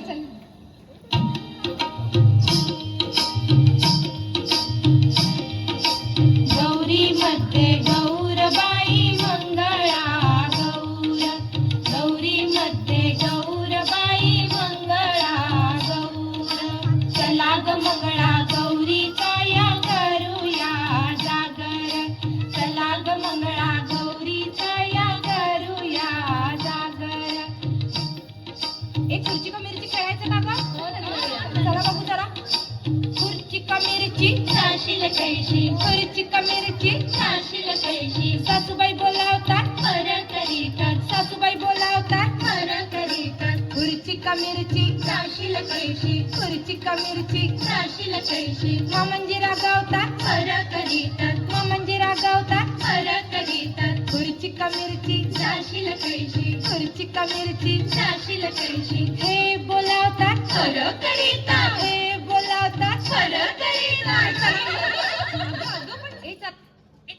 चल. गौरी मध्ये गौरबाई मंगळा गौर, गौरी मध्ये गौरबाई मंगळा गौर. चला ग मंगळा गौरीचा या करूया जागर, चला ग मंगळा गौरीचा या करूया जागर. एक खुर्ची का मिरची खेळायचं का गं? चला बघू जरा. खुर्ची का मिरची नाशील कैशी, खुर्ची का मिरची नाशील कैशी. सासूबाई बोलावतात खरं करीतात, सासूबाई बोलावतात खरं करीतात. खुर्ची का मिरची नाशील कैशी, खुर्ची का मिरची नाशील कैशी. मामंजी रागावतात खरं करीतात, मामंजी रागावतात खरं करीतात. खुर्ची का मिरची नाशील कैशी, खुर्ची का मिरची नाशील कैशी. हे बोलावतात खरं करीतात, हे बोलावतात खरं करीतात.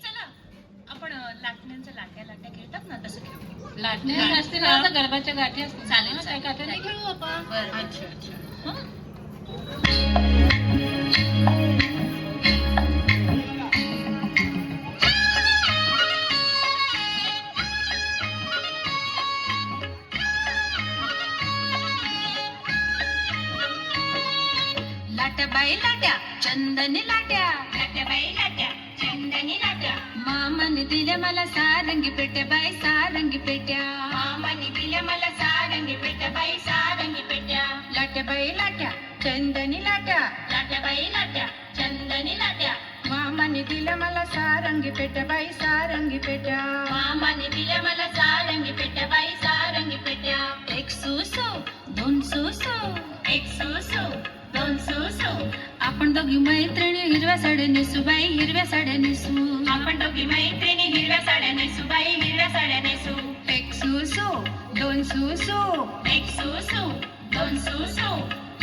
चला आपण लाटण्यांचं लाट्या लाट्या खेळतात ना तसं खेळू. लाटण्या असते ना, आता गरबाच्या गाठी असतात. चालेल, त्या गाठ्यांनी खेळू आपण. बरं. अच्छा अच्छा. लाट्या बाई लाट्या चंदनी लाट्या, लाट्या बाई लाट्या चंदनी लाट्या. मामाने दिल्या मला सारंगी पेट्या बाई सारंगी पेट्या, मामाने दिल्या मला सारंगी पेट्या बाई सारंगी पेट्या. लाट्या बाई लाट्या चंदनी लाट्या, लाट्या बाई लाट्या चंदनी लाट्या. मामाने दिल्या मला सारंगी पेट्या बाई सारंगी पेट्या, मामाने दिल्या मला सारंगी पेट्या बाई सारंगी पेट्या. एक सुसू दोन सुसू, एक सुसू दोन सुसू. आपण दोघी मैत्रिणी हिरव्या साड्या नेसू बाई हिरव्या साड्या नेसू, आपण दोघी मैत्रिणी हिरव्या साड्या नेसू बाई हिरव्या साड्या नेसू. एक सुसू दोन सुसू, एक सुसू दोन सुसू.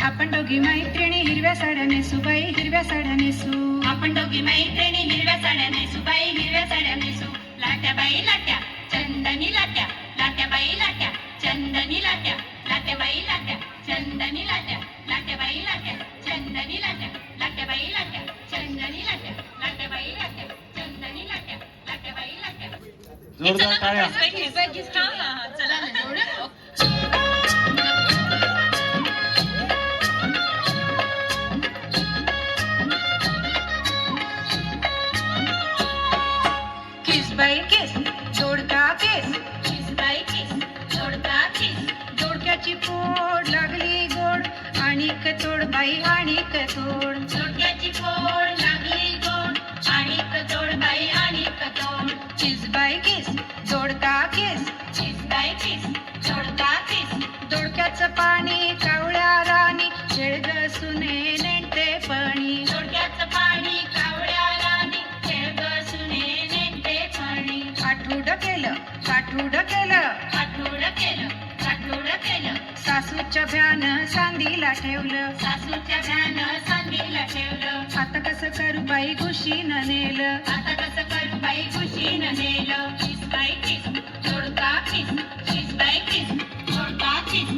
आपण दोघी मैत्रिणी हिरव्या साड्या नेसू बाई हिरव्या साड्या नेसू, आपण दोघी मैत्रिणी हिरव्या साड्या नेसू बाई हिरव्या साड्या नेसू. लाट्या बाई लाट्या चंदनी लाट्या, लाट्या बाई लाट्या चंदनी लाट्या, लाट्या बाई लाट्या चंदनी लाट्या, लाट्या बाई लाट्या चंदनी लाट्या, लाट्या बाई लाट्या चंदनी लाट्या, लाट्या बाई लाट्या चंदनी लाट्या, लाट्या बाई लाट्या. जोरदार टाळ्या. चला किस बाई किस जोडका केस, किस बाई किस जोडका केस. जोडक्याची फोड लागली गोड आणिक तोड बाई आणिक तोड, जोडक्याची फोड लागली गोड आणिक तोड बाई आणिक तोड. किस बाई किस जोडका केस, किस बाई किस जोडका केस. दोडक्याचं पाणी कावळ्या राणी शेळग सुने नेते पाणी, दोडक्याचं पाणी कावळ्या राणी शेळग सुने नेते पाणी. आठवड केलं काठूड केलं, आठवड केलं काठूड केलं. सासूच्या भ्यान सांदीला ठेवलं, सासूच्या भ्यान सांदीला ठेवलं. आता कसं करू बाई खुशीनं नेलं, आता कसं करू बाई खुशीनं नेलं. किस बाई किस जोडका किस, किस बाई किस जोडका किस.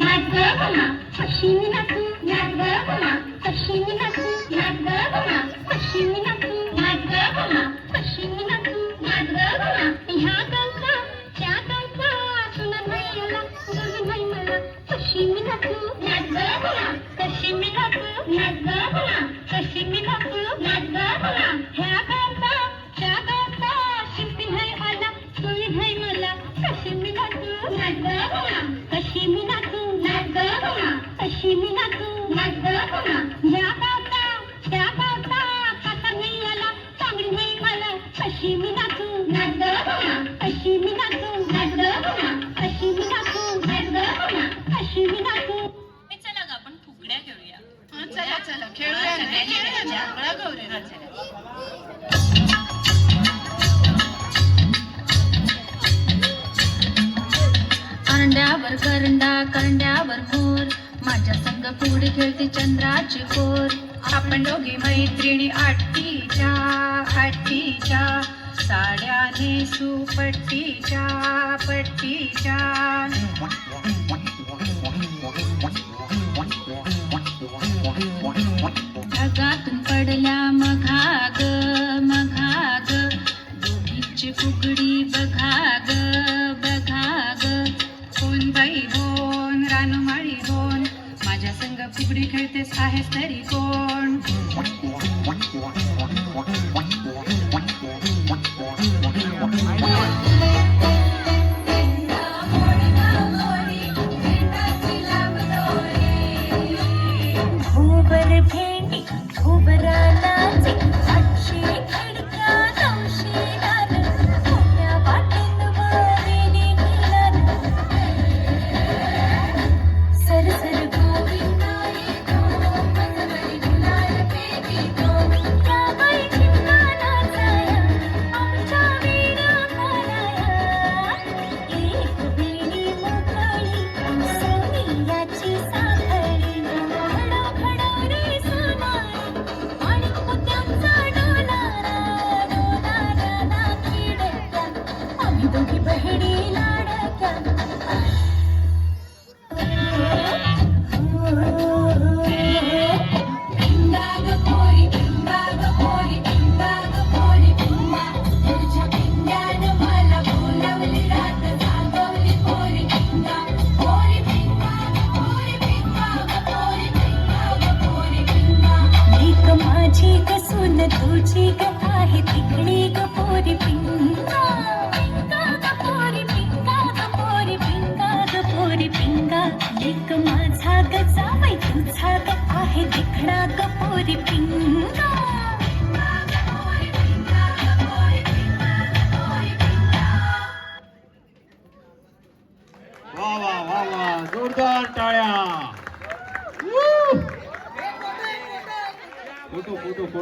नाच ग बना पश्चिमी नाचू, नाच ग बना पश्चिमी नाचू, नाच ग बना पश्चिमी नाचू, नाच ग बना पश्चिमी नाचू, नाच ग बना. ह्या गावचा त्या गावचा सुना नाही आला गरज नाही मला. पश्चिमी नाचू नाच ग बना पश्चिमी नाचू, नाच ग बना पश्चिमी नाचू, नाच ग बना. ह्या गावचा त्या गावचा शिंपी नाही आला सोयी नाही मला. पश्चिमी नाचू नाच ग बना पश्चिमी नाचू, नाच ग बना पश्चिमी नाचू, नाच ग बना. ह्या गावचा त्या गावचा काका नाही आला चांगली नाही मला. पश्चिमी नाचू नाच ग बना पश्चिमी नाचू, नाच ग बना पश्चिमी नाचू, नाच ग बना पश्चिमी नाचू. चला ग आपण फुगड्या खेळूया. चला चला खेळूया ना, खेळूया ना. बळा गौरी. करंड्यावर करंडा करंड्यावर मोर, माझ्या संग फुगडी खेळते चंद्राची कोर. आपण दोघी मैत्रिणी आठीच्या आठीच्या, साड्या नेसू पट्टीच्या पट्टीच्या ढगातून पडल्या मघाग मघाग दोघींची फुगडी बघाग बघाग कोण बाई होन रानमाळी होन माझ्या संग फुगडी खेळतेस आहेस तरी कोण उबर भेंडी उबरानाचे 800 खडक्या 900 दान कोण्या वाटेन वरेने गेलान सरसर गोविंदा येतो मनवरी गुलाल पेटीतो त्या बाई चिंताना जाया आमच्या वीणा घालाया एक वेणी मोकळी सोनियाची साखळी खडखड रे सोनारी आणि मोत्यांचा डोलारा डोलारा ना खिडक्या आम्ही दोघी बहिणी लाडक्या पिंगा ग पोरी पिंगा ग पोरी पिंगा ग पोरी पिंगा तुझ्या पिंग्यानं मला बोलावली रात जागवली पोरी पिंगा पोरी पिंगा पोरी पिंगा ग पोरी पिंगा ग पोरी पिंगा लेक माझी ग सून तुझी ग आहे तिकडी ग पोरी पिंगा पिंगा ग पोरी पिंगा ग पोरी पिंगा ग पोरी पिंगा लेक माझा ग जावई तुझा ग आहे तिकडा ग पोरी पिंगा वा वा वा वा जोरदार टाळ्या. Photo photo